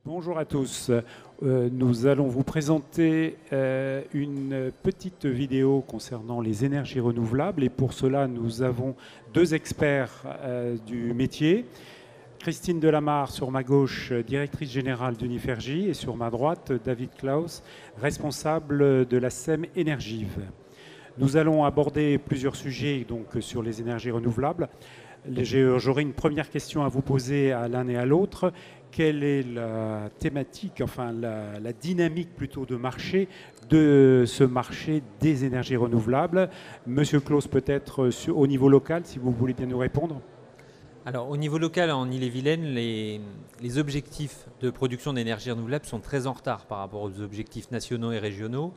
Bonjour à tous. Nous allons vous présenter une petite vidéo concernant les énergies renouvelables et pour cela nous avons deux experts du métier. Christine Delamarre sur ma gauche, directrice générale d'Unifergie, et sur ma droite David Klaus, responsable de la SEM Énergive. Nous allons aborder plusieurs sujets donc, sur les énergies renouvelables. J'aurai une première question à vous poser à l'un et à l'autre. Quelle est la thématique, enfin la dynamique plutôt de marché de ce marché des énergies renouvelables? Monsieur Klaus, peut-être au niveau local, si vous voulez bien nous répondre. Alors, au niveau local, en Ille-et-Vilaine, les objectifs de production d'énergie renouvelable sont très en retard par rapport aux objectifs nationaux et régionaux.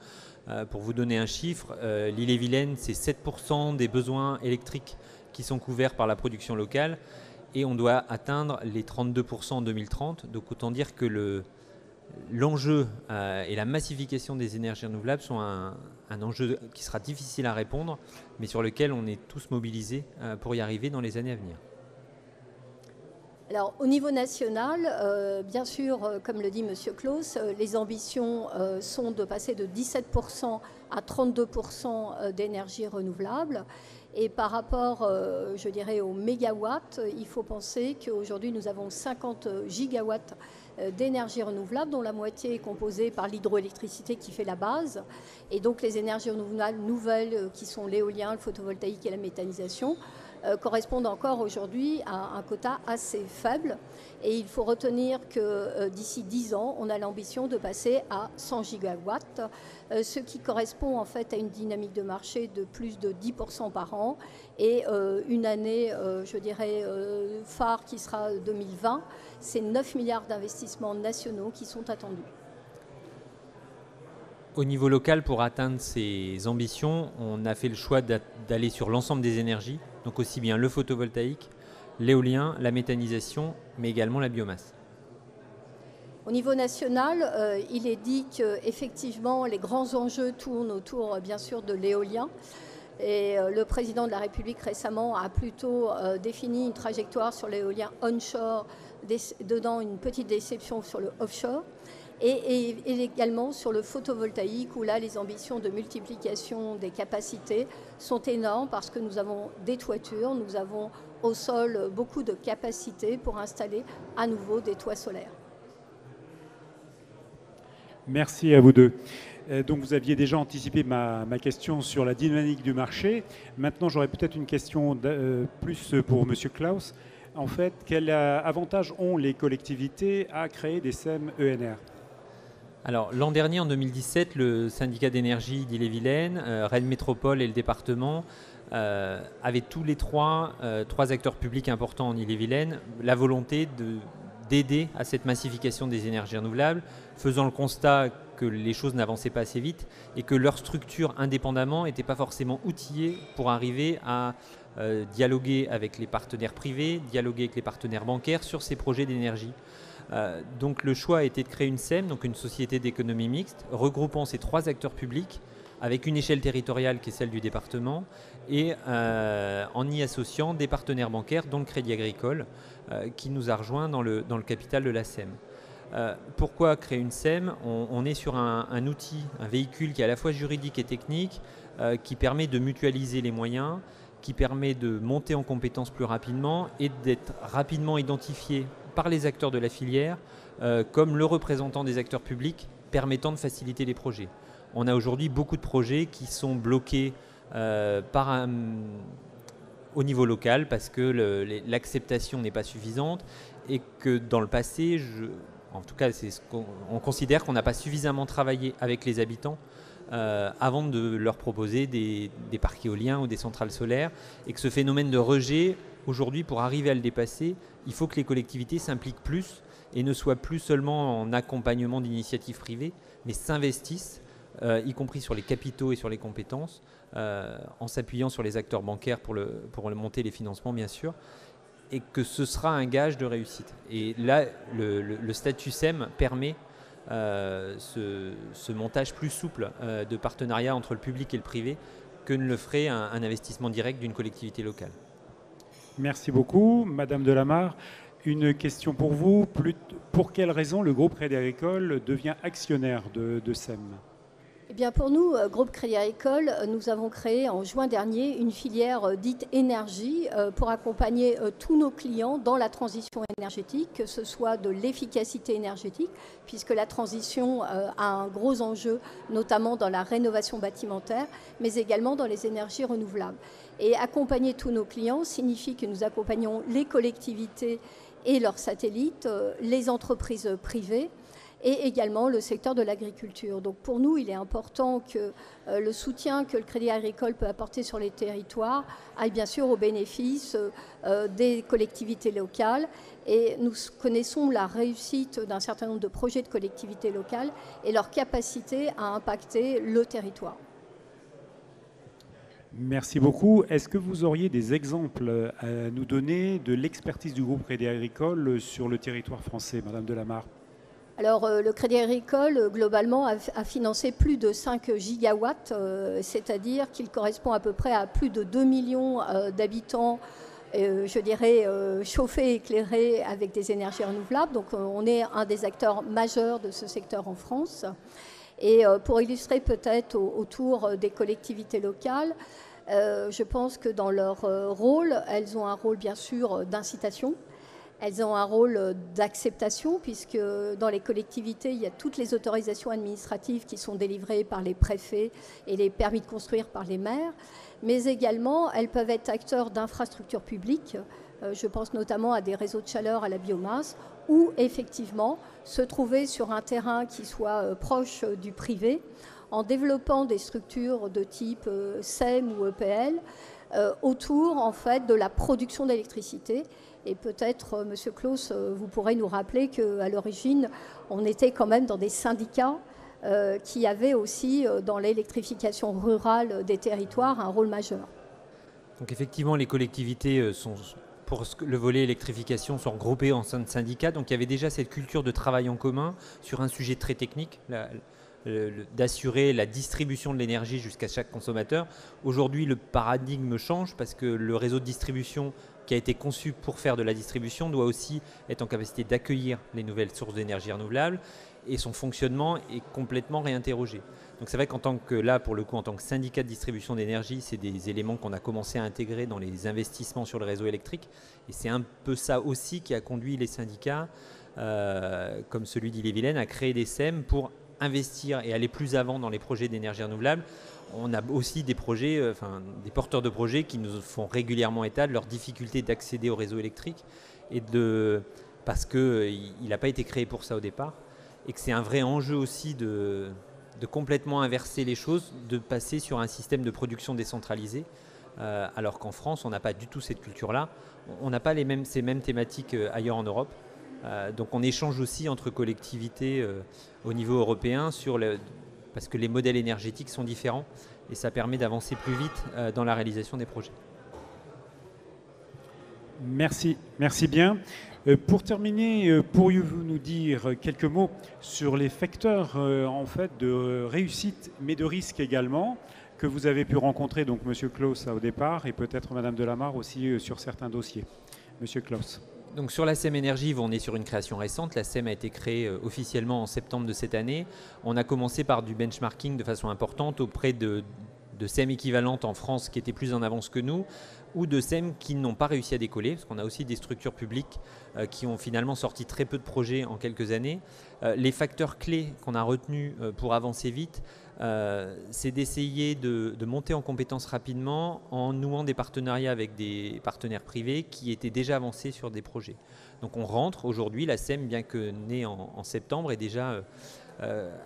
Pour vous donner un chiffre, l'Ille-et-Vilaine, c'est 7% des besoins électriques qui sont couverts par la production locale et on doit atteindre les 32% en 2030. Donc, autant dire que l'enjeu et la massification des énergies renouvelables sont un enjeu qui sera difficile à répondre, mais sur lequel on est tous mobilisés pour y arriver dans les années à venir. Alors, au niveau national, bien sûr, comme le dit M. Klaus, les ambitions sont de passer de 17% à 32% d'énergie renouvelable. Et par rapport, je dirais, aux mégawatts, il faut penser qu'aujourd'hui, nous avons 50 gigawatts d'énergie renouvelable, dont la moitié est composée par l'hydroélectricité qui fait la base. Et donc, les énergies renouvelables nouvelles, qui sont l'éolien, le photovoltaïque et la méthanisation, correspondent encore aujourd'hui à un quota assez faible. Et il faut retenir que d'ici 10 ans, on a l'ambition de passer à 100 gigawatts, ce qui correspond en fait à une dynamique de marché de plus de 10% par an et une année, je dirais, phare qui sera 2020. C'est 9 milliards d'investissements nationaux qui sont attendus. Au niveau local, pour atteindre ces ambitions, on a fait le choix d'aller sur l'ensemble des énergies, donc aussi bien le photovoltaïque, l'éolien, la méthanisation, mais également la biomasse. Au niveau national, il est dit qu'effectivement, les grands enjeux tournent autour, bien sûr, de l'éolien. Et le président de la République récemment a plutôt défini une trajectoire sur l'éolien onshore, donnant une petite déception sur le offshore. Et également sur le photovoltaïque, où là, les ambitions de multiplication des capacités sont énormes parce que nous avons des toitures, nous avons au sol beaucoup de capacités pour installer à nouveau des toits solaires. Merci à vous deux. Donc vous aviez déjà anticipé ma question sur la dynamique du marché. Maintenant, j'aurais peut-être une question plus pour M. Klaus. En fait, quel avantage ont les collectivités à créer des SEM ENR ? Alors, l'an dernier, en 2017, le syndicat d'énergie d'Ille-et-Vilaine, Rennes Métropole et le département avaient tous les trois acteurs publics importants en Ille-et-Vilaine la volonté d'aider à cette massification des énergies renouvelables, faisant le constat que les choses n'avançaient pas assez vite et que leur structure indépendamment n'était pas forcément outillée pour arriver à dialoguer avec les partenaires privés, dialoguer avec les partenaires bancaires sur ces projets d'énergie. Donc le choix a été de créer une SEM, donc une société d'économie mixte, regroupant ces trois acteurs publics avec une échelle territoriale qui est celle du département et en y associant des partenaires bancaires, dont le Crédit Agricole, qui nous a rejoints dans le capital de la SEM. Pourquoi créer une SEM ? On est sur un outil, un véhicule qui est à la fois juridique et technique, qui permet de mutualiser les moyens, qui permet de monter en compétences plus rapidement et d'être rapidement identifié par les acteurs de la filière comme le représentant des acteurs publics permettant de faciliter les projets. On a aujourd'hui beaucoup de projets qui sont bloqués au niveau local parce que l'acceptation n'est pas suffisante et que dans le passé, en tout cas on considère qu'on n'a pas suffisamment travaillé avec les habitants avant de leur proposer des parcs éoliens ou des centrales solaires et que ce phénomène de rejet, aujourd'hui, pour arriver à le dépasser, il faut que les collectivités s'impliquent plus et ne soient plus seulement en accompagnement d'initiatives privées, mais s'investissent, y compris sur les capitaux et sur les compétences, en s'appuyant sur les acteurs bancaires pour monter les financements, bien sûr, et que ce sera un gage de réussite. Et là, le statut SEM permet ce montage plus souple de partenariat entre le public et le privé que ne le ferait un investissement direct d'une collectivité locale. Merci beaucoup, Madame Delamarre. Une question pour vous. Pour quelle raison le groupe Crédit Agricole devient actionnaire de SEM? Eh bien pour nous, Groupe Crédit Agricole, nous avons créé en juin dernier une filière dite énergie pour accompagner tous nos clients dans la transition énergétique, que ce soit de l'efficacité énergétique, puisque la transition a un gros enjeu, notamment dans la rénovation bâtimentaire, mais également dans les énergies renouvelables. Et accompagner tous nos clients signifie que nous accompagnons les collectivités et leurs satellites, les entreprises privées, et également le secteur de l'agriculture. Donc pour nous, il est important que le soutien que le Crédit Agricole peut apporter sur les territoires aille bien sûr au bénéfice des collectivités locales. Et nous connaissons la réussite d'un certain nombre de projets de collectivités locales et leur capacité à impacter le territoire. Merci beaucoup. Est-ce que vous auriez des exemples à nous donner de l'expertise du groupe Crédit Agricole sur le territoire français, Madame Delamarre? Alors, le Crédit Agricole, globalement, a financé plus de 5 gigawatts, c'est-à-dire qu'il correspond à peu près à plus de 2 millions d'habitants, je dirais, chauffés, éclairés avec des énergies renouvelables. Donc, on est un des acteurs majeurs de ce secteur en France. Et pour illustrer peut-être autour des collectivités locales, je pense que dans leur rôle, elles ont un rôle bien sûr d'incitation. Elles ont un rôle d'acceptation puisque dans les collectivités, il y a toutes les autorisations administratives qui sont délivrées par les préfets et les permis de construire par les maires. Mais également, elles peuvent être acteurs d'infrastructures publiques. Je pense notamment à des réseaux de chaleur à la biomasse ou effectivement se trouver sur un terrain qui soit proche du privé en développant des structures de type SEM ou EPL autour en fait de la production d'électricité. Et peut-être, Monsieur Claus, vous pourrez nous rappeler qu'à l'origine, on était quand même dans des syndicats qui avaient aussi, dans l'électrification rurale des territoires, un rôle majeur. Donc effectivement, les collectivités sont, pour le volet électrification, sont regroupées en sein de syndicats. Donc il y avait déjà cette culture de travail en commun sur un sujet très technique, d'assurer la distribution de l'énergie jusqu'à chaque consommateur. Aujourd'hui, le paradigme change parce que le réseau de distribution qui a été conçu pour faire de la distribution doit aussi être en capacité d'accueillir les nouvelles sources d'énergie renouvelables et son fonctionnement est complètement réinterrogé. Donc c'est vrai qu'en tant que, là pour le coup, en tant que syndicat de distribution d'énergie, c'est des éléments qu'on a commencé à intégrer dans les investissements sur le réseau électrique et c'est un peu ça aussi qui a conduit les syndicats, comme celui d'Ille-et-Vilaine, à créer des SEM pour investir et aller plus avant dans les projets d'énergie renouvelable. On a aussi des projets, des porteurs de projets qui nous font régulièrement état de leur difficulté d'accéder au réseau électrique et parce qu'il n'a pas été créé pour ça au départ et que c'est un vrai enjeu aussi de complètement inverser les choses, de passer sur un système de production décentralisé, alors qu'en France, on n'a pas du tout cette culture-là. On n'a pas ces mêmes thématiques ailleurs en Europe. Donc on échange aussi entre collectivités au niveau européen parce que les modèles énergétiques sont différents et ça permet d'avancer plus vite dans la réalisation des projets. Merci bien. Pour terminer, pourriez-vous nous dire quelques mots sur les facteurs en fait de réussite mais de risque également que vous avez pu rencontrer, donc Monsieur Claus au départ et peut-être Madame Delamarre aussi sur certains dossiers. Monsieur Claus. Donc sur la SEM Énergie, on est sur une création récente. La SEM a été créée officiellement en septembre de cette année. On a commencé par du benchmarking de façon importante auprès de SEM équivalentes en France qui étaient plus en avance que nous ou de SEM qui n'ont pas réussi à décoller parce qu'on a aussi des structures publiques qui ont finalement sorti très peu de projets en quelques années. Les facteurs clés qu'on a retenus pour avancer vite, c'est d'essayer de monter en compétences rapidement en nouant des partenariats avec des partenaires privés qui étaient déjà avancés sur des projets. Donc on rentre aujourd'hui, la SEM, bien que née en septembre, est déjà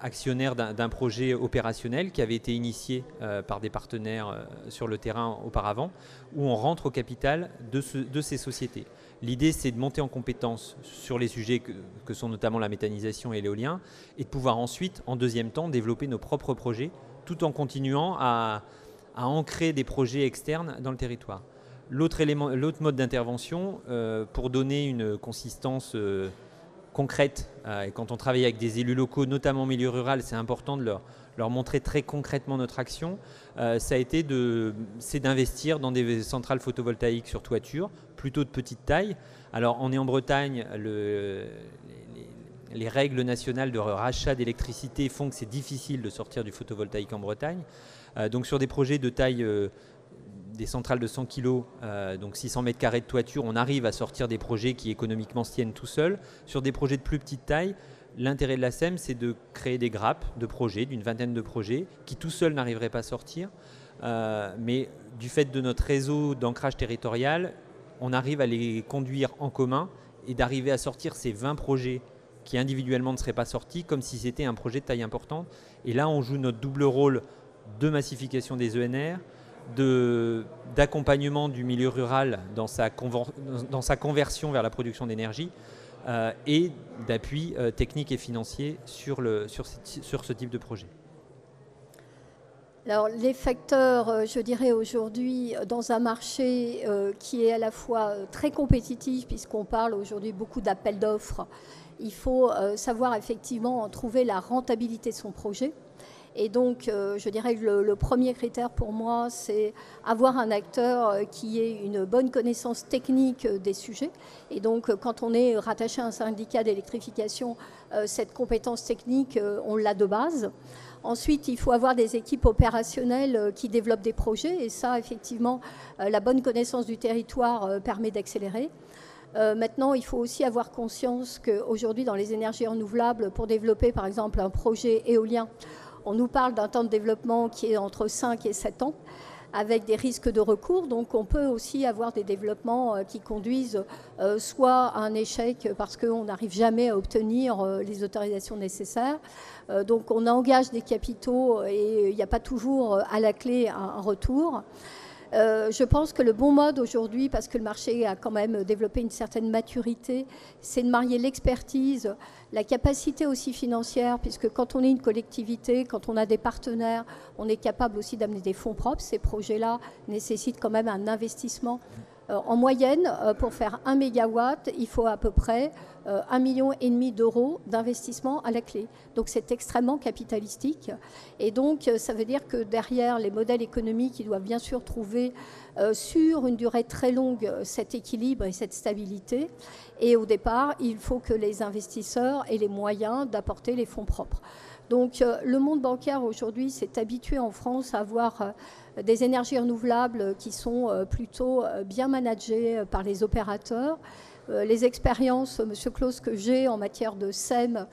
actionnaire d'un projet opérationnel qui avait été initié par des partenaires sur le terrain auparavant, où on rentre au capital de ces sociétés. L'idée, c'est de monter en compétences sur les sujets que sont notamment la méthanisation et l'éolien, et de pouvoir ensuite, en deuxième temps, développer nos propres projets, tout en continuant à ancrer des projets externes dans le territoire. L'autre mode d'intervention, pour donner une consistance concrète, et quand on travaille avec des élus locaux, notamment au milieu rural, c'est important de leur montrer très concrètement notre action, c'est d'investir dans des centrales photovoltaïques sur toiture, plutôt de petite taille, Alors, on est en Bretagne, les règles nationales de rachat d'électricité font que c'est difficile de sortir du photovoltaïque en Bretagne. Donc, sur des projets de taille, des centrales de 100 kg, donc 600 mètres carrés de toiture, on arrive à sortir des projets qui économiquement se tiennent tout seuls. Sur des projets de plus petite taille, l'intérêt de la SEM, c'est de créer des grappes de projets, d'une vingtaine de projets, qui tout seuls n'arriveraient pas à sortir. Mais du fait de notre réseau d'ancrage territorial, on arrive à les conduire en commun et d'arriver à sortir ces 20 projets qui individuellement ne seraient pas sortis, comme si c'était un projet de taille importante. Et là, on joue notre double rôle de massification des ENR, d'accompagnement du milieu rural dans sa conversion vers la production d'énergie et d'appui technique et financier sur ce type de projet. Alors, les facteurs, je dirais aujourd'hui, dans un marché qui est à la fois très compétitif, puisqu'on parle aujourd'hui beaucoup d'appels d'offres, il faut savoir effectivement trouver la rentabilité de son projet. Et donc, je dirais que le premier critère pour moi, c'est avoir un acteur qui ait une bonne connaissance technique des sujets. Et donc, quand on est rattaché à un syndicat d'électrification, cette compétence technique, on l'a de base. Ensuite, il faut avoir des équipes opérationnelles qui développent des projets. Et ça, effectivement, la bonne connaissance du territoire permet d'accélérer. Maintenant, il faut aussi avoir conscience qu'aujourd'hui, dans les énergies renouvelables, pour développer, par exemple, un projet éolien, on nous parle d'un temps de développement qui est entre 5 et 7 ans, avec des risques de recours. Donc, on peut aussi avoir des développements qui conduisent soit à un échec parce qu'on n'arrive jamais à obtenir les autorisations nécessaires. Donc, on engage des capitaux et il n'y a pas toujours à la clé un retour. Je pense que le bon mode aujourd'hui, parce que le marché a quand même développé une certaine maturité, c'est de marier l'expertise, la capacité aussi financière, puisque quand on est une collectivité, quand on a des partenaires, on est capable aussi d'amener des fonds propres. Ces projets-là nécessitent quand même un investissement. En moyenne, pour faire 1 mégawatt, il faut à peu près 1,5 million d'euros d'investissement à la clé. Donc c'est extrêmement capitalistique. Et donc ça veut dire que derrière les modèles économiques, ils doivent bien sûr trouver sur une durée très longue cet équilibre et cette stabilité. Et au départ, il faut que les investisseurs aient les moyens d'apporter les fonds propres. Donc le monde bancaire aujourd'hui s'est habitué en France à avoir des énergies renouvelables qui sont plutôt bien managées par les opérateurs. Les expériences, M. Claus, que j'ai en matière de SEM,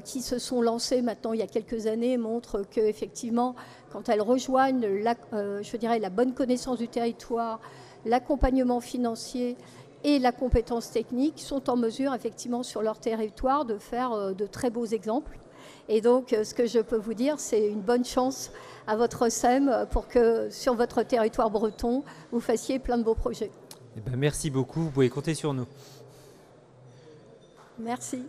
qui se sont lancées maintenant il y a quelques années, montrent qu'effectivement, quand elles rejoignent je dirais, la bonne connaissance du territoire, l'accompagnement financier et la compétence technique, sont en mesure effectivement sur leur territoire de faire de très beaux exemples. Et donc, ce que je peux vous dire, c'est une bonne chance à votre SEM pour que sur votre territoire breton, vous fassiez plein de beaux projets. Eh bien, merci beaucoup, vous pouvez compter sur nous. Merci.